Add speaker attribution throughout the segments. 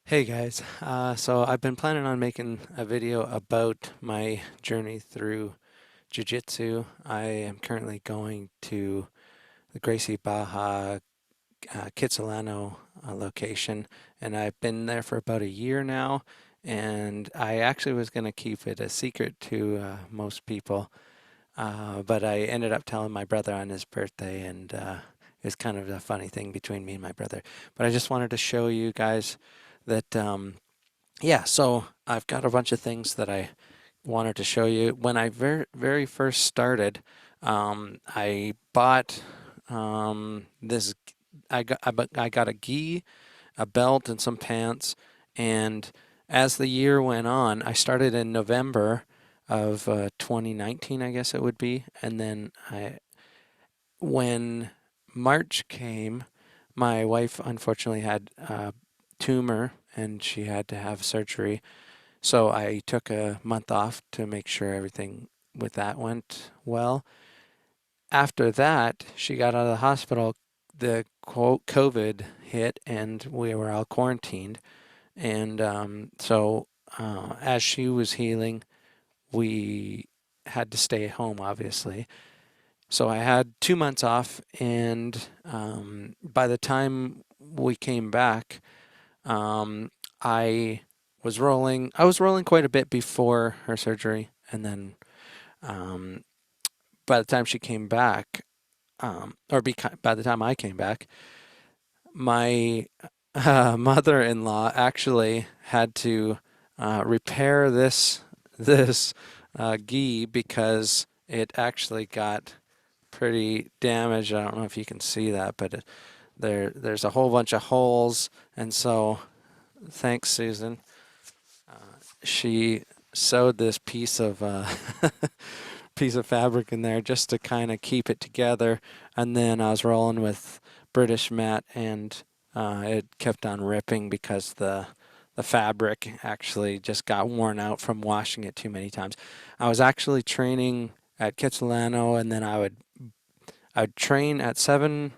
Speaker 1: Hey guys, so I've been planning on making a video about my journey through Jiu Jitsu. I am currently going to the Gracie, Baja, Kitsilano location, and I've been there for about a year now. And I actually was going to keep it a secret to most people, but I ended up telling my brother on his birthday, and it's kind of a funny thing between me and my brother. But I just wanted to show you guys that. Yeah, so I've got a bunch of things that I wanted to show you. When I very first started, I bought this. I got a gi, a belt, and some pants. And as the year went on, I started in November of 2019, I guess it would be. And then when March came, my wife unfortunately had a tumor, and she had to have surgery. So I took a month off to make sure everything with that went well. After that, she got out of the hospital. The quote COVID hit, and we were all quarantined. And as she was healing, we had to stay at home, obviously. So I had 2 months off, and by the time we came back, um, I I was rolling quite a bit before her surgery, and then um, by the time she came back, by the time I came back, my mother-in-law actually had to repair this gi because it actually got pretty damaged. I don't know if you can see that, but there's a whole bunch of holes, and so thanks, Susan. She sewed this piece of fabric in there just to kind of keep it together, and then I was rolling with British mat, and it kept on ripping because the fabric actually just got worn out from washing it too many times. I was actually training at Kitsilano, and then I would train at 7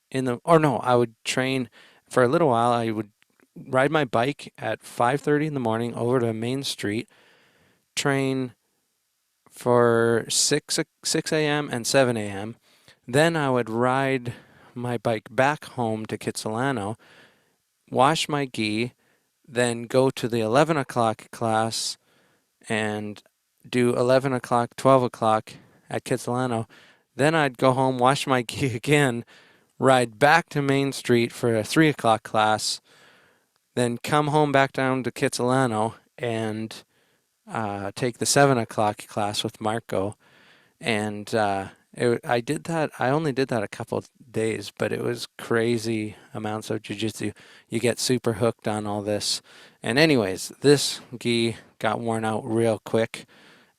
Speaker 1: in the or no, I would train for a little while. I would ride my bike at 5:30 in the morning over to Main Street, train for 6 a.m. and 7 a.m. Then I would ride my bike back home to Kitsilano, wash my gi, then go to the 11 o'clock class and do 11 o'clock, 12 o'clock at Kitsilano. Then I'd go home, wash my gi again, ride back to Main Street for a 3 o'clock class, then come home back down to Kitsilano and take the 7 o'clock class with Marco. And I did that. I only did that a couple of days, but it was crazy amounts of jujitsu. You get super hooked on all this. And anyways, this gi got worn out real quick,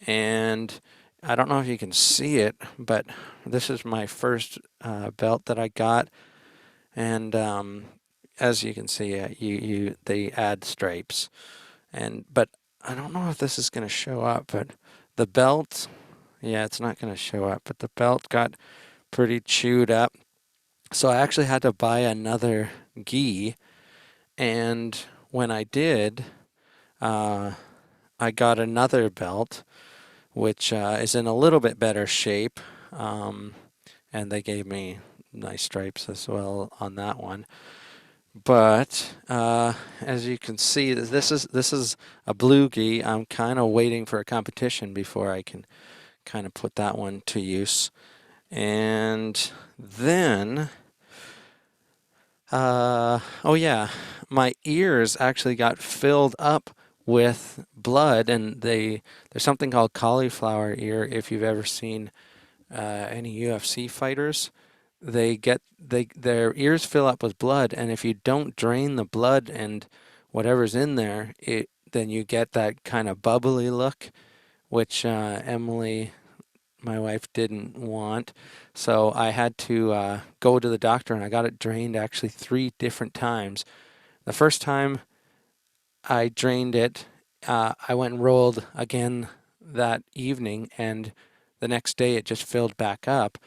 Speaker 1: and I don't know if you can see it, but this is my first belt that I got, and as you can see, they add stripes, and but I don't know if this is going to show up, but the belt, yeah, it's not going to show up, but the belt got pretty chewed up. So I actually had to buy another gi, and when I did, uh, I got another belt, which is in a little bit better shape, um, and they gave me nice stripes as well on that one. But as you can see, this is a blue gi. I'm kind of waiting for a competition before I can kind of put that one to use. And then, oh yeah, my ears actually got filled up with blood, and there's something called cauliflower ear. If you've ever seen any UFC fighters, their ears fill up with blood, and if you don't drain the blood and whatever's in there, it then you get that kind of bubbly look, which Emily, my wife, didn't want. So I had to go to the doctor, and I got it drained actually 3 different times. The first time I drained it, I went and rolled again that evening, and the next day it just filled back up.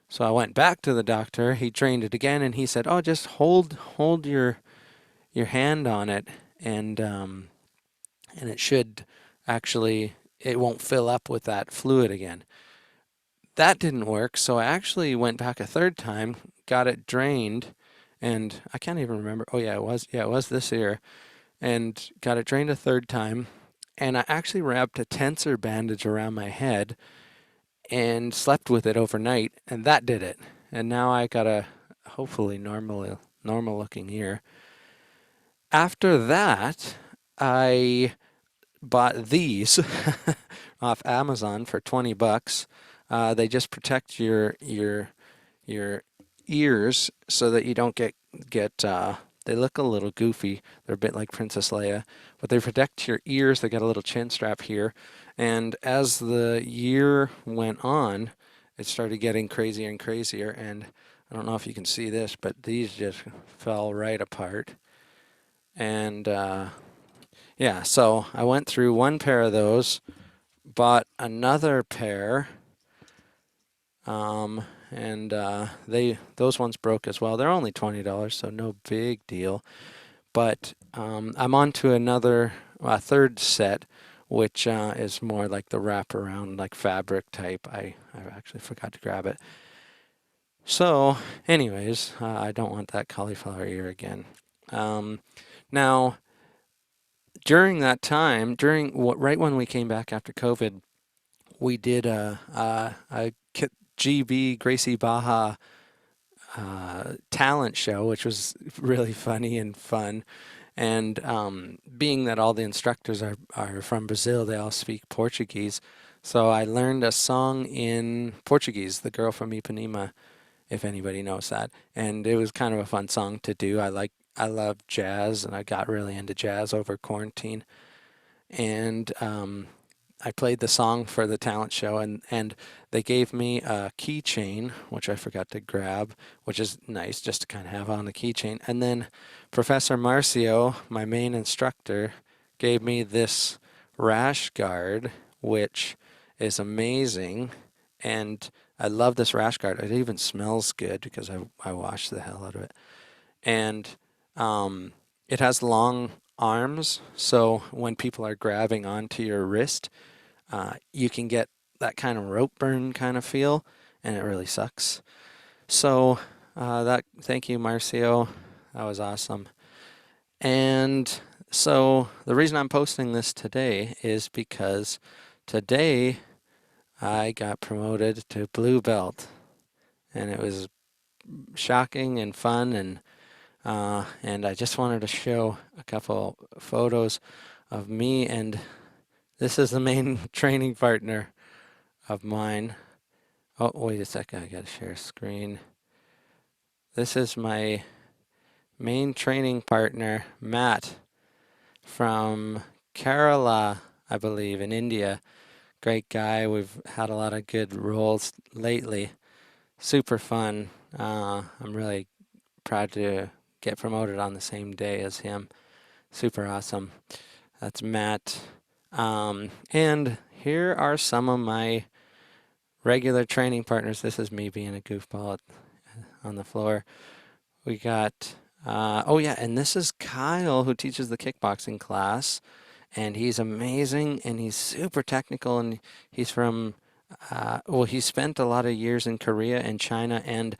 Speaker 1: So I went back to the doctor. He drained it again, and he said, "Oh, just hold your hand on it, and it should actually, it won't fill up with that fluid again. That didn't work, so I actually went back a third time, got it drained, and I can't even remember. Oh yeah, it was this ear, and got it drained a third time, and I actually wrapped a tensor bandage around my head and slept with it overnight, and that did it. And now I got a hopefully normal looking ear. After that, I bought these off Amazon for 20 bucks. They just protect your ears so that you don't get they look a little goofy. They're a bit like Princess Leia, but they protect your ears. They got a little chin strap here. And as the year went on, it started getting crazier and crazier. And I don't know if you can see this, but these just fell right apart. And yeah, so I went through one pair of those, bought another pair, and those ones broke as well. They're only $20, so no big deal. But I'm on to another third set, which is more like the wraparound, like fabric type. I actually forgot to grab it. So, anyways, I don't want that cauliflower ear again. Now, during that time, right when we came back after COVID, we did a GB Gracie Baja talent show, which was really funny and fun. And being that all the instructors are from Brazil, they all speak Portuguese. So I learned a song in Portuguese, The Girl from Ipanema, if anybody knows that. And it was kind of a fun song to do. I love jazz, and I got really into jazz over quarantine. And I played the song for the talent show, and they gave me a keychain, which I forgot to grab, which is nice just to kind of have on the keychain. And then Professor Marcio, my main instructor, gave me this rash guard, which is amazing. And I love this rash guard. It even smells good because I washed the hell out of it. And it has long arms, so when people are grabbing onto your wrist, you can get that kind of rope burn kind of feel, and it really sucks. So thank you, Marcio. That was awesome. And so the reason I'm posting this today is because today I got promoted to blue belt, and it was shocking and fun, and I just wanted to show a couple photos of me, and this is the main training partner of mine. Oh, wait a second, I gotta share screen. This is my main training partner, Matt, from Kerala, I believe, in India. Great guy. We've had a lot of good rolls lately. Super fun. I'm really proud to get promoted on the same day as him. Super awesome. That's Matt. And here are some of my regular training partners. This is me being a goofball on the floor. We got, oh yeah, and this is Kyle who teaches the kickboxing class. And he's amazing, and he's super technical, and he's from, well, he spent a lot of years in Korea and China, and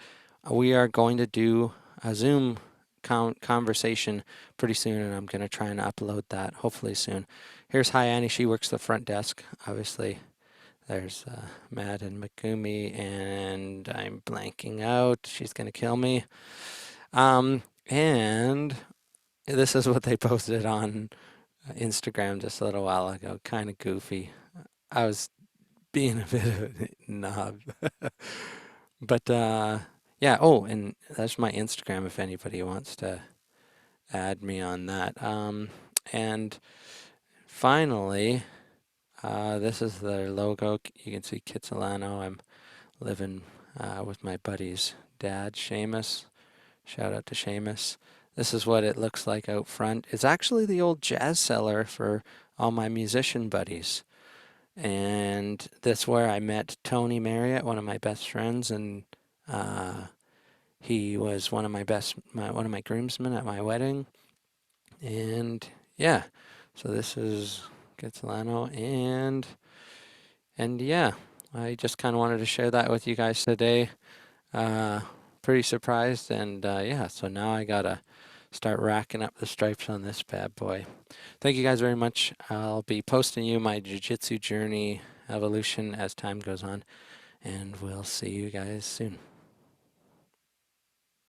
Speaker 1: we are going to do a Zoom conversation pretty soon, and I'm going to try and upload that hopefully soon. Here's Hyani. She works the front desk, obviously. There's Matt and Megumi, and I'm blanking out. She's going to kill me. And this is what they posted on Instagram just a little while ago. Kind of goofy. I was being a bit of a knob. But yeah, oh, and that's my Instagram if anybody wants to add me on that. And finally, this is their logo. You can see Kitsilano. I'm living with my buddy's dad, Seamus. Shout out to Seamus. This is what it looks like out front. It's actually the old jazz cellar for all my musician buddies. And that's where I met Tony Marriott, one of my best friends, and he was one of my groomsmen at my wedding. And yeah, so this is Kitsilano, and yeah, I just kind of wanted to share that with you guys today. Uh, Pretty surprised, and yeah, so now I gotta start racking up the stripes on this bad boy. Thank you guys very much. I'll be posting you my Jiu Jitsu Journey evolution as time goes on, and we'll see you guys soon.